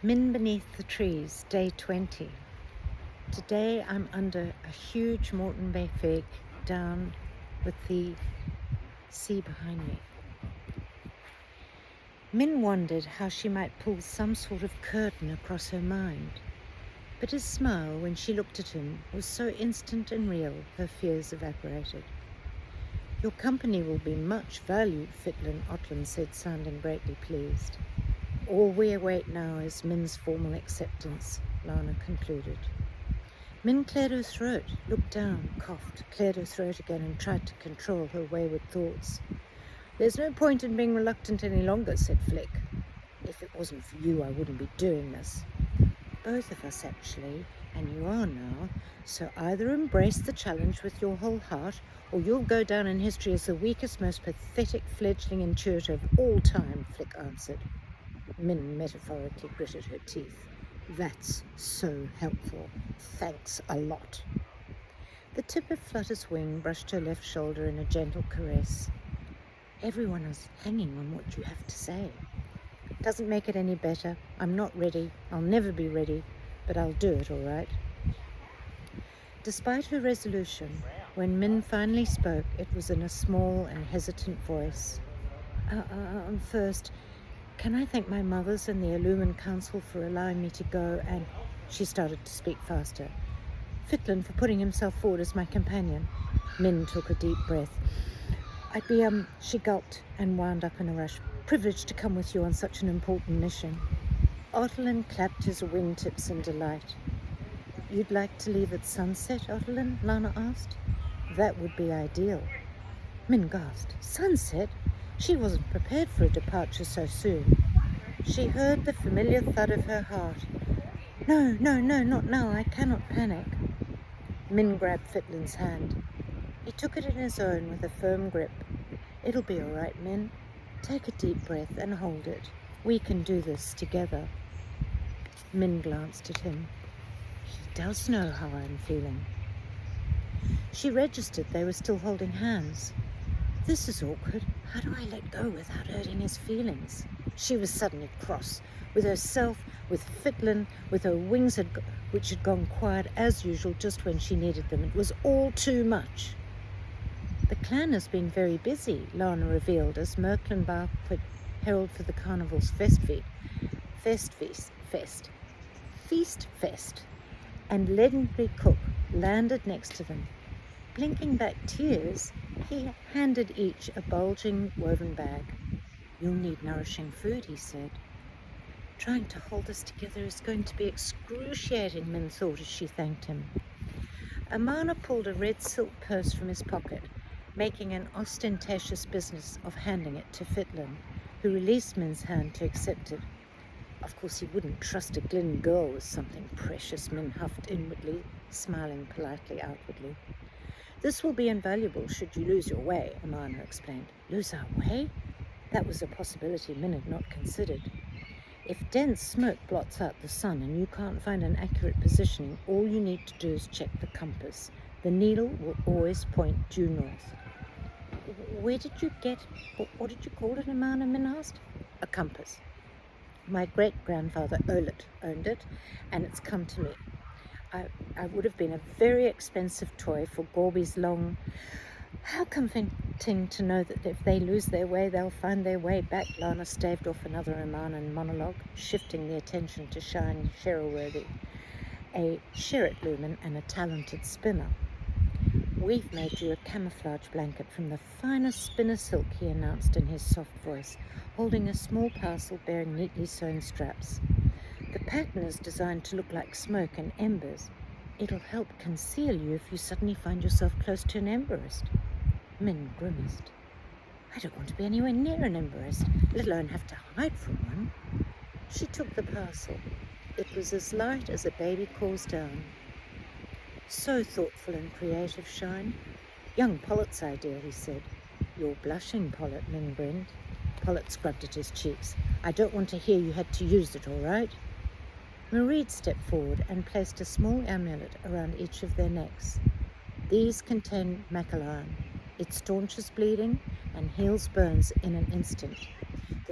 Min Beneath the Trees, Day 20. Today I'm under a huge Morton Bay fig down with the sea behind me. Min wondered how she might pull some sort of curtain across her mind, but his smile when she looked at him was so instant and real her fears evaporated. "Your company will be much valued," Ottlin said, sounding greatly pleased. "All we await now is Min's formal acceptance," Lana concluded. Min cleared her throat, looked down, coughed, cleared her throat again and tried to control her wayward thoughts. "There's no point in being reluctant any longer," said Flick. "If it wasn't for you, I wouldn't be doing this." "Both of us, actually, and you are now, so either embrace the challenge with your whole heart, or you'll go down in history as the weakest, most pathetic fledgling intuitor of all time," Flick answered. Min metaphorically gritted her teeth. "That's so helpful. Thanks a lot." The tip of Flutter's wing brushed her left shoulder in a gentle caress. "Everyone is hanging on what you have to say." "Doesn't make it any better. I'm not ready. I'll never be ready, but I'll do it, all right." Despite her resolution, when Min finally spoke, it was in a small and hesitant voice. First, can I thank my mothers and the Illumin Council for allowing me to go, and..." She started to speak faster. "Fitlin for putting himself forward as my companion." Min took a deep breath. "I'd be, She gulped and wound up in a rush. "Privileged to come with you on such an important mission." Ottlin clapped his wingtips in delight. "You'd like to leave at sunset, Ottlin?" Lana asked. "That would be ideal." Min gasped. Sunset? She wasn't prepared for a departure so soon. She heard the familiar thud of her heart. No, not now. I cannot panic." Min grabbed Fitlin's hand. He took it in his own with a firm grip. "It'll be all right, Min. Take a deep breath and hold it. We can do this together." Min glanced at him. He does know how I'm feeling. She registered they were still holding hands. This is awkward. How do I let go without hurting his feelings? She was suddenly cross, with herself, with Fitlin, with her wings which had gone quiet as usual just when she needed them. It was all too much. "The clan has been very busy," Lana revealed as Merklin Barklin, herald for the carnival's feast, and legendary cook landed next to them. Blinking back tears, he handed each a bulging woven bag. "You'll need nourishing food," he said. "Trying to hold us together is going to be excruciating," Min thought as she thanked him. Amana pulled a red silk purse from his pocket, making an ostentatious business of handing it to Fitlin, who released Min's hand to accept it. Of course he wouldn't trust a Glyn girl with something precious, Min huffed inwardly, smiling politely outwardly. "This will be invaluable should you lose your way," Amana explained. "Lose our way?" That was a possibility Min had not considered. "If dense smoke blots out the sun and you can't find an accurate positioning, all you need to do is check the compass. The needle will always point due north." "Where did you get... What did you call it?" Amana, Min asked. "A compass. My great-grandfather Olet owned it, and it's come to me. I would have been a very expensive toy for Gorby's long... How comforting to know that if they lose their way, they'll find their way back." Lana staved off another Amanan monologue, shifting the attention to Shine Sherrilworthy, a Sherritt Lumen and a talented spinner. "We've made you a camouflage blanket from the finest spinner silk," he announced in his soft voice, holding a small parcel bearing neatly sewn straps. "The pattern is designed to look like smoke and embers. It'll help conceal you if you suddenly find yourself close to an emberist." Min grimaced. "I don't want to be anywhere near an emberist, let alone have to hide from one." She took the parcel. It was as light as a baby calls down. "So thoughtful and creative, Shine. Young Pollitt's idea," he said. "You're blushing, Pollitt," Min grinned. Pollitt scrubbed at his cheeks. "I don't want to hear you had to use it, all right?" Marie stepped forward and placed a small amulet around each of their necks. "These contain macallan. It staunches bleeding and heals burns in an instant.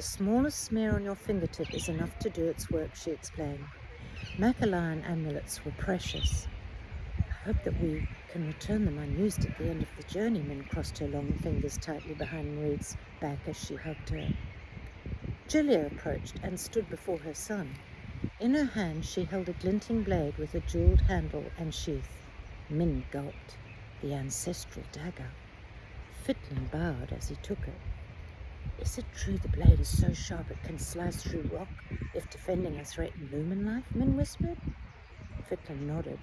The smallest smear on your fingertip is enough to do its work, she explained. Macalion amulets were precious. I hope that we can return them unused at the end of the journey. Min crossed her long fingers tightly behind Mareed's back as she hugged her. Julia approached and stood before her son. In her hand she held a glinting blade with a jewelled handle and sheath. Min gulped. The ancestral dagger. Fitlin bowed as he took it. Is it true the blade is so sharp it can slice through rock if defending a threatened lumen life? Min whispered. Fitlin nodded,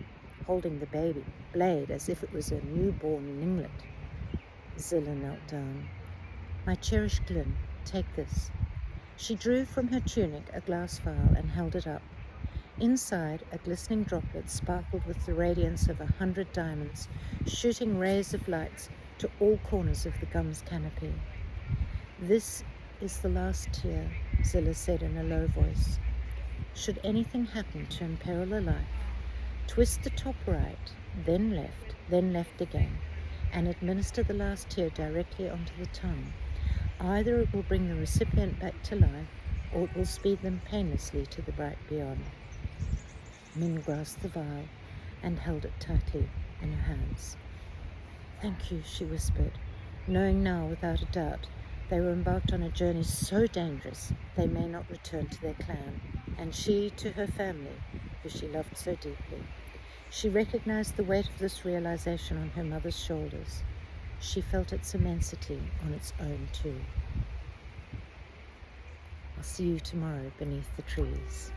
holding the baby blade as if it was a newborn linglet. Zilla knelt down. My cherished Glyn, take this. She drew from her tunic a glass vial and held it up. Inside, a glistening droplet sparkled with the radiance of 100 diamonds, shooting rays of lights to all corners of the gum's canopy. This is the last tear, Zilla said in a low voice. Should anything happen to imperil a life, twist the top right, then left again, and administer the last tear directly onto the tongue. Either it will bring the recipient back to life, or it will speed them painlessly to the bright beyond. Min grasped the vial and held it tightly in her hands. Thank you, she whispered, knowing now without a doubt they were embarked on a journey so dangerous they may not return to their clan, and she to her family, who she loved so deeply. She recognized the weight of this realization on her mother's shoulders. She felt its immensity on its own too. I'll see you tomorrow beneath the trees.